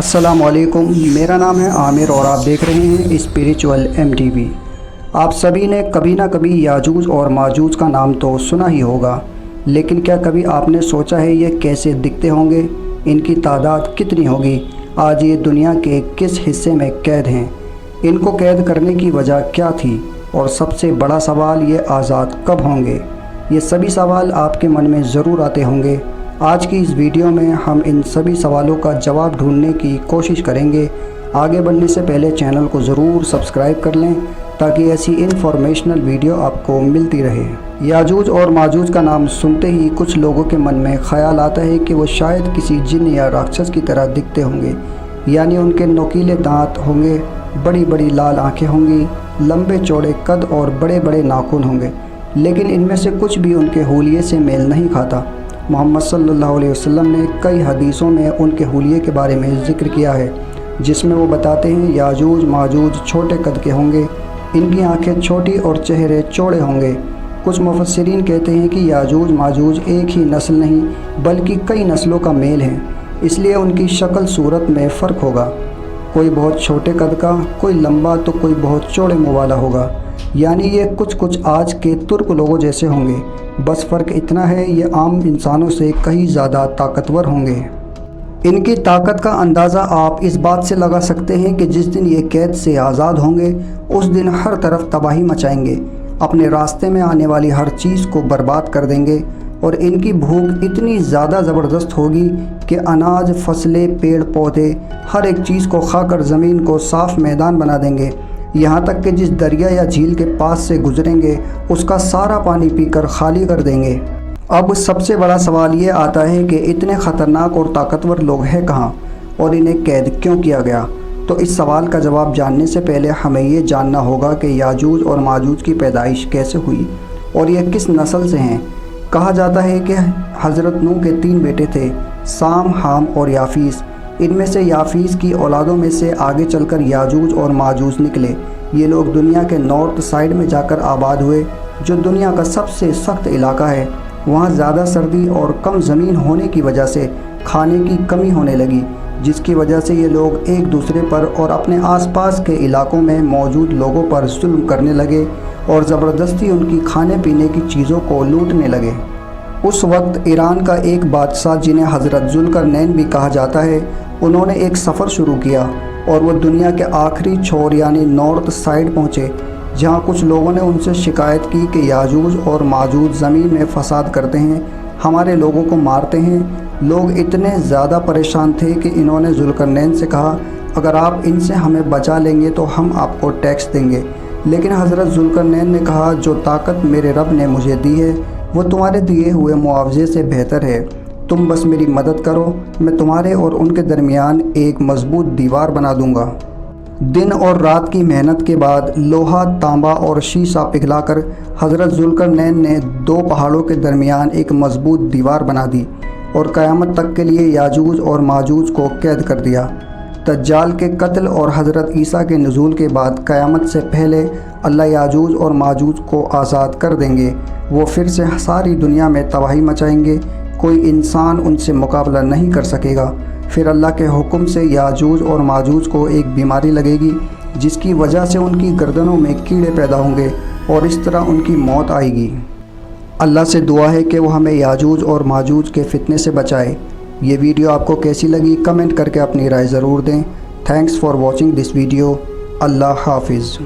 अस्सलामुअलैकुम, मेरा नाम है आमिर और आप देख रहे हैं स्पिरिचुअल MTV। आप सभी ने कभी ना कभी याजूज और माजूज का नाम तो सुना ही होगा, लेकिन क्या कभी आपने सोचा है ये कैसे दिखते होंगे, इनकी तादाद कितनी होगी, आज ये दुनिया के किस हिस्से में कैद हैं, इनको कैद करने की वजह क्या थी और सबसे बड़ा सवाल ये आज़ाद कब होंगे। ये सभी सवाल आपके मन में ज़रूर आते होंगे। आज की इस वीडियो में हम इन सभी सवालों का जवाब ढूंढने की कोशिश करेंगे। आगे बढ़ने से पहले चैनल को ज़रूर सब्सक्राइब कर लें ताकि ऐसी इन्फॉर्मेशनल वीडियो आपको मिलती रहे। याजूज और माजूज का नाम सुनते ही कुछ लोगों के मन में ख्याल आता है कि वो शायद किसी जिन या राक्षस की तरह दिखते होंगे, यानी उनके नोकीले दांत होंगे, बड़ी बड़ी लाल आँखें होंगी, लंबे चौड़े कद और बड़े बड़े नाखून होंगे। लेकिन इनमें से कुछ भी उनके हुलिये से मेल नहीं खाता। मोहम्मद सल्लल्लाहु अलैहि वसल्लम ने कई हदीसों में उनके हुलिये के बारे में ज़िक्र किया है, जिसमें वो बताते हैं याजूज माजूज छोटे कद के होंगे, इनकी आंखें छोटी और चेहरे चौड़े होंगे। कुछ मुफस्सिरीन कहते हैं कि याजूज माजूज एक ही नस्ल नहीं बल्कि कई नस्लों का मेल है, इसलिए उनकी शक्ल सूरत में फ़र्क होगा। कोई बहुत छोटे कद का, कोई लंबा तो कोई बहुत चौड़े मुँह वाला होगा, यानी ये कुछ आज के तुर्क लोगों जैसे होंगे। बस फ़र्क इतना है ये आम इंसानों से कहीं ज़्यादा ताकतवर होंगे। इनकी ताकत का अंदाज़ा आप इस बात से लगा सकते हैं कि जिस दिन ये कैद से आज़ाद होंगे उस दिन हर तरफ तबाही मचाएंगे, अपने रास्ते में आने वाली हर चीज़ को बर्बाद कर देंगे। और इनकी भूख इतनी ज़्यादा ज़बरदस्त होगी कि अनाज, फसलें, पेड़ पौधे हर एक चीज़ को खाकर ज़मीन को साफ़ मैदान बना देंगे। यहाँ तक कि जिस दरिया या झील के पास से गुजरेंगे उसका सारा पानी पीकर खाली कर देंगे। अब सबसे बड़ा सवाल ये आता है कि इतने ख़तरनाक और ताकतवर लोग हैं कहाँ और इन्हें कैद क्यों किया गया। तो इस सवाल का जवाब जानने से पहले हमें ये जानना होगा कि याजूज और माजूज की पैदाइश कैसे हुई और ये किस नस्ल से हैं। कहा जाता है कि हज़रत नूह के 3 बेटे थे, साम, हाम और याफीस। इनमें से याफीस की औलादों में से आगे चलकर याजूज और माजूज निकले। ये लोग दुनिया के नॉर्थ साइड में जाकर आबाद हुए, जो दुनिया का सबसे सख्त इलाका है। वहाँ ज़्यादा सर्दी और कम ज़मीन होने की वजह से खाने की कमी होने लगी, जिसकी वजह से ये लोग एक दूसरे पर और अपने आसपास के इलाकों में मौजूद लोगों पर जुल्म करने लगे और ज़बरदस्ती उनकी खाने पीने की चीज़ों को लूटने लगे। उस वक्त ईरान का एक बादशाह, जिन्हें हज़रत ज़ुल्करनैन भी कहा जाता है, उन्होंने एक सफ़र शुरू किया और वो दुनिया के आखिरी छोर यानी नॉर्थ साइड पहुँचे, जहाँ कुछ लोगों ने उनसे शिकायत की कि याजूज और माजूज ज़मीन में फसाद करते हैं, हमारे लोगों को मारते हैं। लोग इतने ज़्यादा परेशान थे कि इन्होंने ज़ुल्करनैन से कहा, अगर आप इनसे हमें बचा लेंगे तो हम आपको टैक्स देंगे। लेकिन हज़रत ज़ुल्करनैन ने कहा, जो ताकत मेरे रब ने मुझे दी है वो तुम्हारे दिए हुए मुआवजे से बेहतर है। तुम बस मेरी मदद करो, मैं तुम्हारे और उनके दरमियान एक मजबूत दीवार बना दूंगा। दिन और रात की मेहनत के बाद लोहा, तांबा और शीशा पिघलाकर हज़रत ज़ुल्करनैन ने 2 पहाड़ों के दरमियान एक मजबूत दीवार बना दी और क़यामत तक के लिए याजूज और माजूज को कैद कर दिया। दज्जाल के कत्ल और हज़रत ईसा के नुज़ूल के बाद क़यामत से पहले अल्लाह याजूज और माजूज को आज़ाद कर देंगे। वो फिर से सारी दुनिया में तबाही मचाएंगे, कोई इंसान उनसे मुकाबला नहीं कर सकेगा। फिर अल्लाह के हुक्म से याजूज और माजूज को एक बीमारी लगेगी, जिसकी वजह से उनकी गर्दनों में कीड़े पैदा होंगे और इस तरह उनकी मौत आएगी। अल्लाह से दुआ है कि वो हमें याजूज और माजूज के फितने से बचाए। ये वीडियो आपको कैसी लगी कमेंट करके अपनी राय ज़रूर दें। Thanks for watching this video. अल्लाह हाफिज़।